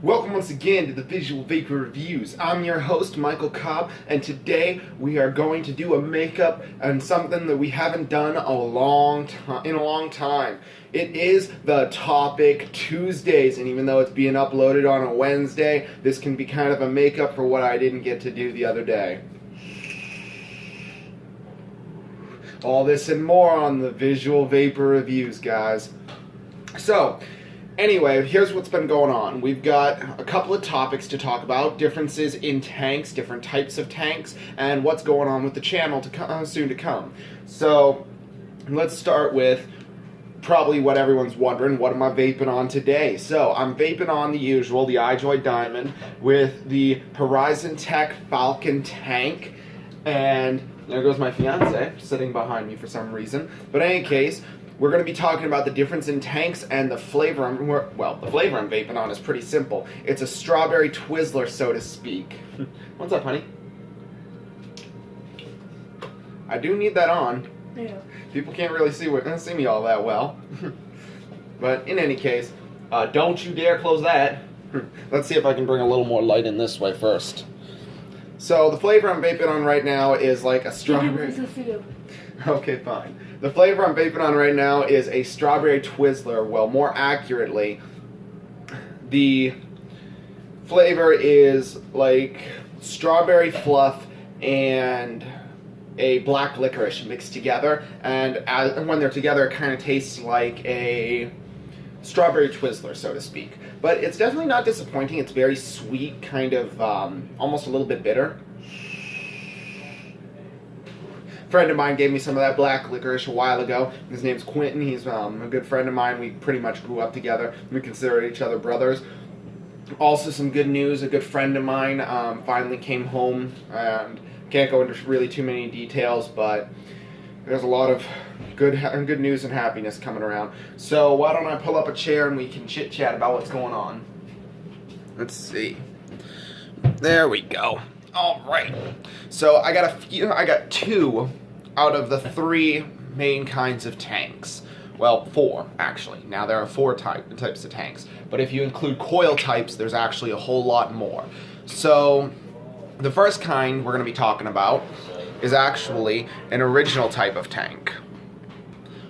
Welcome once again to the Visual Vapor Reviews. I'm your host, Michael Cobb, and today we are going to do a makeup and something that we haven't done in a long time. It is the Topic Tuesdays, and even though it's being uploaded on a Wednesday, this can be kind of a makeup for what I didn't get to do the other day. All this and more on the Visual Vapor Reviews, guys. So, anyway, here's what's been going on. We've got a couple of topics to talk about, differences in tanks, different types of tanks, and what's going on with the channel soon to come. So, let's start with probably what everyone's wondering, what am I vaping on today? So, I'm vaping on the usual, the iJoy Diamond, with the Horizon Tech Falcon tank, and there goes my fiance sitting behind me for some reason. But in any case, we're going to be talking about the difference in tanks and the flavor. The flavor I'm vaping on is pretty simple. It's a strawberry Twizzler, so to speak. What's up, honey? I do need that on. Yeah. People can't really see me all that well. But in any case, don't you dare close that. Let's see if I can bring a little more light in this way first. So the flavor I'm vaping on right now is like a strawberry. Okay, fine. The flavor I'm vaping on right now is a strawberry Twizzler. Well, more accurately, the flavor is like strawberry fluff and a black licorice mixed together, and when they're together, it kind of tastes like a strawberry Twizzler, so to speak. But it's definitely not disappointing. It's very sweet, kind of almost a little bit bitter. A friend of mine gave me some of that black licorice a while ago. His name's Quentin. He's a good friend of mine. We pretty much grew up together. We consider each other brothers. Also, some good news. A good friend of mine finally came home, and can't go into really too many details, but there's a lot of good news and happiness coming around. So why don't I pull up a chair and we can chit chat about what's going on. Let's see. There we go. All right. So I got two out of the three main kinds of tanks. Well, four actually. Now there are four types of tanks, but if you include coil types, there's actually a whole lot more. So the first kind we're going to be talking about is actually an original type of tank,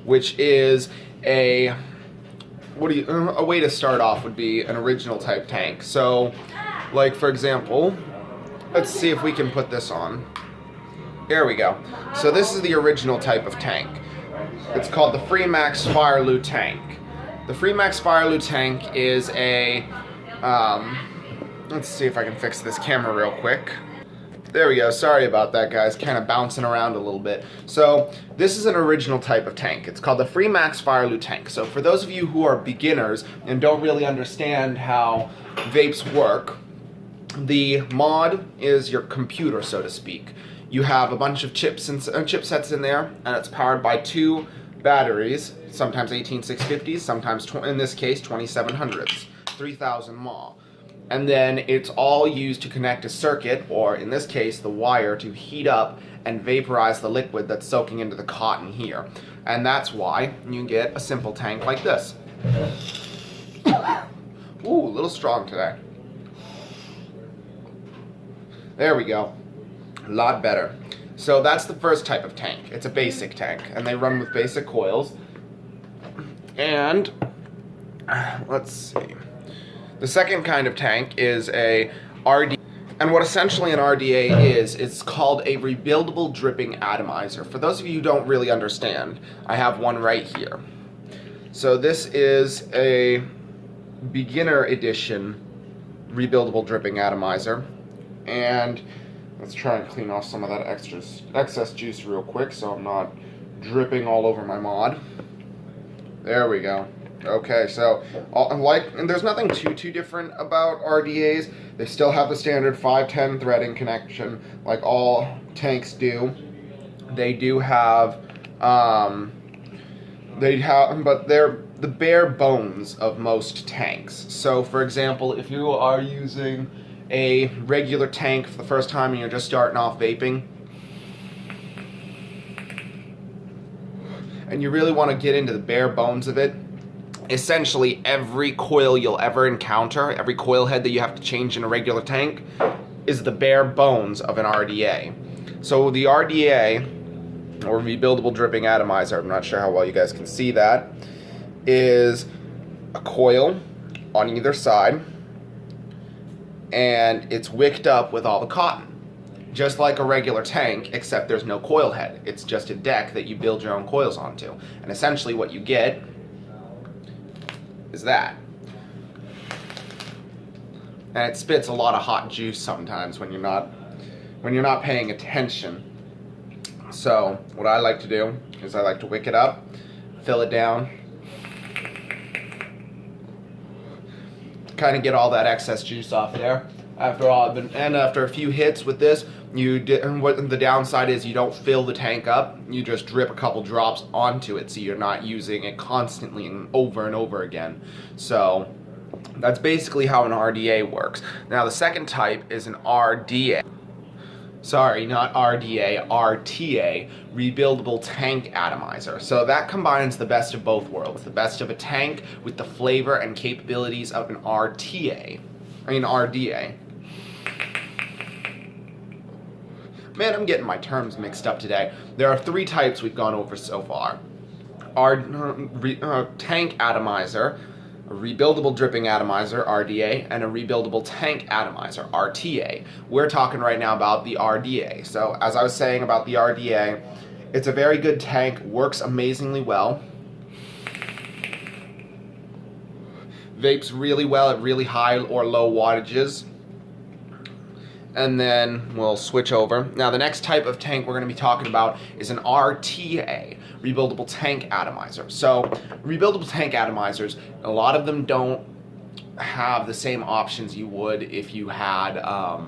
which is a way to start off would be an original type tank. So, like for example, let's see if we can put this on. There we go. So this is the original type of tank. It's called the Freemax Fireloo tank. The Freemax Fireloo tank is a let's see if I can fix this camera real quick. There we go. Sorry about that, guys. Kind of bouncing around a little bit. So this is an original type of tank. It's called the Freemax Fireloo tank. So for those of you who are beginners and don't really understand how vapes work, the mod is your computer, so to speak. You have a bunch of chips and chipsets in there, and it's powered by two batteries, sometimes 18650s, sometimes, in this case, 2700s, 3000 mAh. And then it's all used to connect a circuit, or in this case, the wire, to heat up and vaporize the liquid that's soaking into the cotton here. And that's why you get a simple tank like this. Ooh, a little strong today. There we go. A lot better. So that's the first type of tank. It's a basic tank, and they run with basic coils. And let's see. The second kind of tank is a RDA, and what essentially an RDA is, it's called a rebuildable dripping atomizer. For those of you who don't really understand, I have one right here. So this is a beginner edition rebuildable dripping atomizer, and let's try and clean off some of that excess juice real quick so I'm not dripping all over my mod. There we go. Okay, so and there's nothing too different about RDAs. They still have the standard 510 threading connection, like all tanks do. They do have, but they're the bare bones of most tanks. So, for example, if you are using a regular tank for the first time and you're just starting off vaping, and you really want to get into the bare bones of it, essentially every coil you'll ever encounter, every coil head that you have to change in a regular tank, is the bare bones of an RDA. So the RDA, or rebuildable dripping atomizer, I'm not sure how well you guys can see that, is a coil on either side, and it's wicked up with all the cotton. Just like a regular tank, except there's no coil head. It's just a deck that you build your own coils onto. And essentially what you get is that. And it spits a lot of hot juice sometimes when you're not paying attention. So what I like to do is I like to wick it up, fill it down, kind of get all that excess juice off there. After a few hits with this, what the downside is, you don't fill the tank up. You just drip a couple drops onto it, so you're not using it constantly and over again. So that's basically how an RDA works. Now the second type is an RDA. Sorry, not RDA, RTA, rebuildable tank atomizer. So that combines the best of both worlds, the best of a tank with the flavor and capabilities of an RDA. Man, I'm getting my terms mixed up today. There are 3 types we've gone over so far. Tank atomizer, a rebuildable dripping atomizer, RDA, and a rebuildable tank atomizer, RTA. We're talking right now about the RDA. So, as I was saying about the RDA, it's a very good tank, works amazingly well, vapes really well at really high or low wattages. And then we'll switch over. Now the next type of tank we're going to be talking about is an RTA, rebuildable tank atomizer. So rebuildable tank atomizers, a lot of them don't have the same options you would if you had a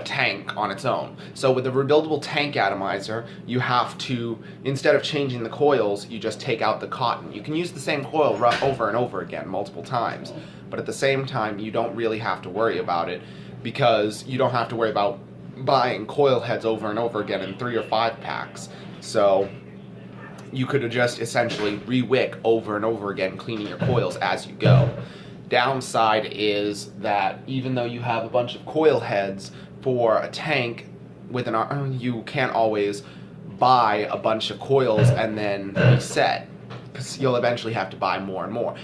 tank on its own. So with a rebuildable tank atomizer, you have to, instead of changing the coils, you just take out the cotton. You can use the same coil over and over again multiple times, but at the same time you don't really have to worry about it, because you don't have to worry about buying coil heads over and over again in 3 or 5 packs. So you could just essentially re-wick over and over again, cleaning your coils as you go. Downside is that even though you have a bunch of coil heads for a tank with you can't always buy a bunch of coils and then reset, because you'll eventually have to buy more and more.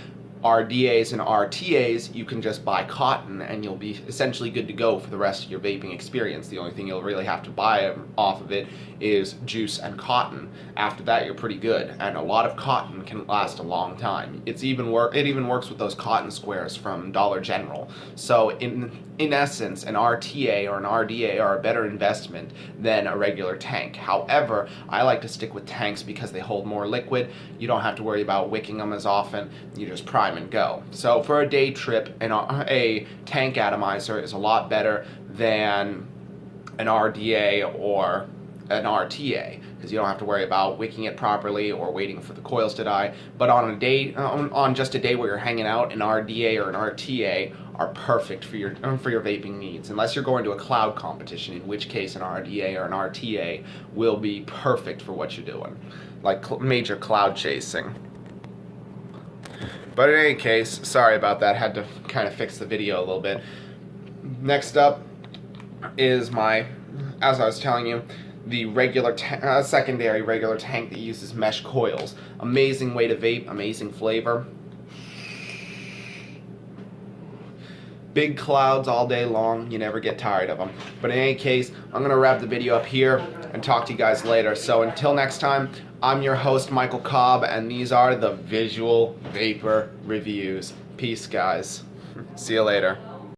RDAs and RTAs, you can just buy cotton and you'll be essentially good to go for the rest of your vaping experience. The only thing you'll really have to buy off of it is juice and cotton. After that, you're pretty good, and a lot of cotton can last a long time. It even works with those cotton squares from Dollar General. So in essence, an RTA or an RDA are a better investment than a regular tank. However, I like to stick with tanks because they hold more liquid. You don't have to worry about wicking them as often. You just prime and go. So for a day trip, a tank atomizer is a lot better than an RDA or an RTA, because you don't have to worry about wicking it properly or waiting for the coils to die. But on just a day where you're hanging out, an RDA or an RTA are perfect for your vaping needs, unless you're going to a cloud competition, in which case an RDA or an RTA will be perfect for what you're doing, like major cloud chasing. But in any case, sorry about that, had to kind of fix the video a little bit. Next up is as I was telling you, the regular secondary regular tank that uses mesh coils. Amazing way to vape, amazing flavor. Big clouds all day long, you never get tired of them. But in any case, I'm going to wrap the video up here and talk to you guys later. So until next time, I'm your host, Michael Cobb, and these are the Visual Vapor Reviews. Peace, guys. See you later.